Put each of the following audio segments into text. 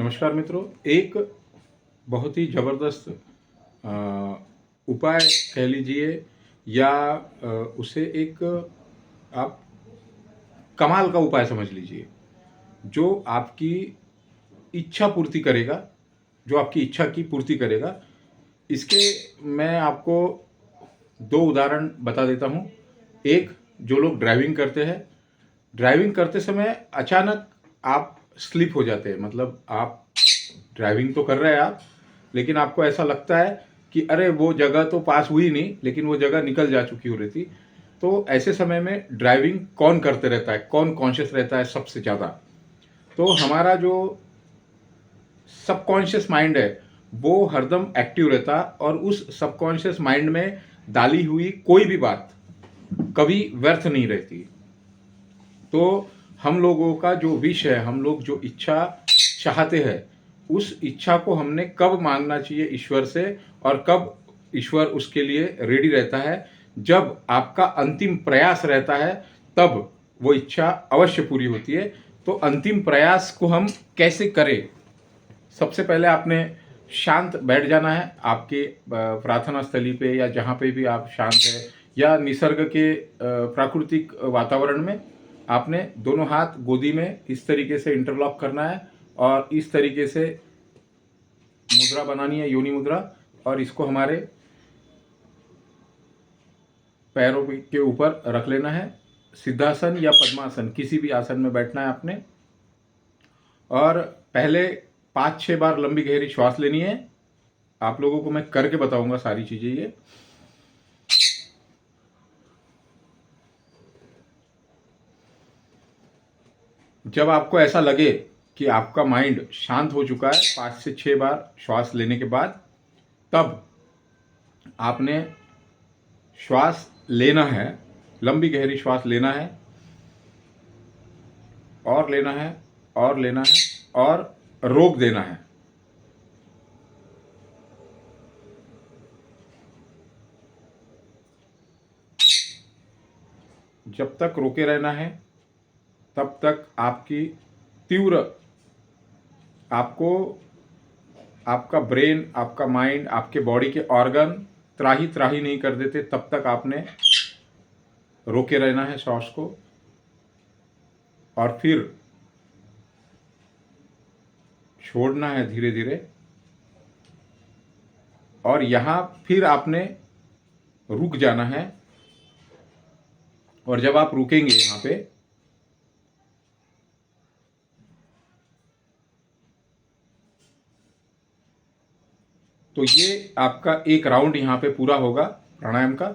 नमस्कार मित्रों, एक बहुत ही ज़बरदस्त उपाय कह लीजिए या उसे एक आप कमाल का उपाय समझ लीजिए, जो आपकी इच्छा पूर्ति करेगा, जो आपकी इच्छा की पूर्ति करेगा। इसके मैं आपको 2 उदाहरण बता देता हूँ। एक, जो लोग ड्राइविंग करते हैं, ड्राइविंग करते समय अचानक आप स्लिप हो जाते हैं। मतलब आप ड्राइविंग तो कर रहे हैं आप, लेकिन आपको ऐसा लगता है कि अरे वो जगह तो पास हुई नहीं, लेकिन वो जगह निकल जा चुकी हो रही थी। तो ऐसे समय में ड्राइविंग कौन करते रहता है, कौन कॉन्शियस रहता है सबसे ज़्यादा? तो हमारा जो सबकॉन्शियस माइंड है वो हरदम एक्टिव रहता है, और उस सबकॉन्शियस माइंड में डाली हुई कोई भी बात कभी व्यर्थ नहीं रहती। तो हम लोगों का जो विश है, हम लोग जो इच्छा चाहते हैं, उस इच्छा को हमने कब मांगना चाहिए ईश्वर से, और कब ईश्वर उसके लिए रेडी रहता है? जब आपका अंतिम प्रयास रहता है, तब वो इच्छा अवश्य पूरी होती है। तो अंतिम प्रयास को हम कैसे करें? सबसे पहले आपने शांत बैठ जाना है आपके प्रार्थना स्थली पे, या जहाँ पे भी आप शांत है, या निसर्ग के प्राकृतिक वातावरण में। आपने दोनों हाथ गोदी में इस तरीके से इंटरलॉक करना है, और इस तरीके से मुद्रा बनानी है, योनि मुद्रा, और इसको हमारे पैरों के ऊपर रख लेना है। सिद्धासन या पद्मासन, किसी भी आसन में बैठना है आपने। और पहले 5-6 बार लंबी गहरी श्वास लेनी है। आप लोगों को मैं करके बताऊंगा सारी चीजें ये। जब आपको ऐसा लगे कि आपका माइंड शांत हो चुका है 5 से 6 बार श्वास लेने के बाद, तब आपने श्वास लेना है, लंबी गहरी श्वास लेना है, और लेना है, और लेना है, और रोक देना है। जब तक रोके रहना है, तब तक आपकी तीव्र, आपको आपका ब्रेन, आपका माइंड, आपके बॉडी के ऑर्गन त्राही त्राही नहीं कर देते, तब तक आपने रोके रहना है श्वास को। और फिर छोड़ना है धीरे धीरे। और यहाँ फिर आपने रुक जाना है। और जब आप रुकेंगे यहाँ पे, तो ये आपका एक राउंड यहाँ पे पूरा होगा प्राणायाम का।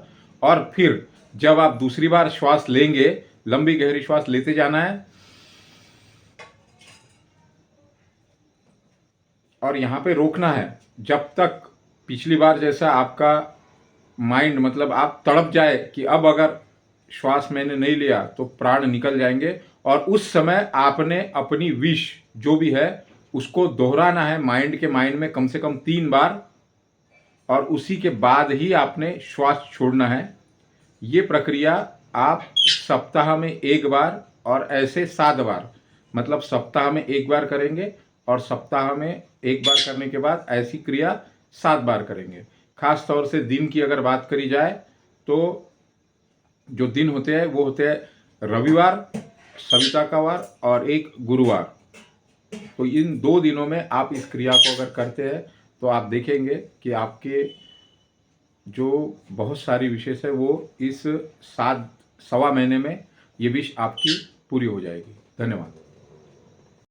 और फिर जब आप दूसरी बार श्वास लेंगे, लंबी गहरी श्वास लेते जाना है, और यहाँ पे रोकना है जब तक पिछली बार जैसा आपका माइंड, मतलब आप तड़प जाए कि अब अगर श्वास मैंने नहीं लिया तो प्राण निकल जाएंगे। और उस समय आपने अपनी विश जो भी है उसको दोहराना है माइंड के माइंड में कम से कम 3 बार, और उसी के बाद ही आपने श्वास छोड़ना है। ये प्रक्रिया आप सप्ताह में 1 बार और ऐसे 7 बार, मतलब सप्ताह में 1 बार करेंगे, और सप्ताह में 1 बार करने के बाद ऐसी क्रिया 7 बार करेंगे। खास तौर से दिन की अगर बात करी जाए, तो जो दिन होते हैं वो होते हैं रविवार, सविता का वार, और एक गुरुवार। तो इन 2 दिनों में आप इस क्रिया को अगर करते हैं, तो आप देखेंगे कि आपके जो बहुत सारी विशेष है वो इस 7 सवा महीने में ये विश आपकी पूरी हो जाएगी। धन्यवाद।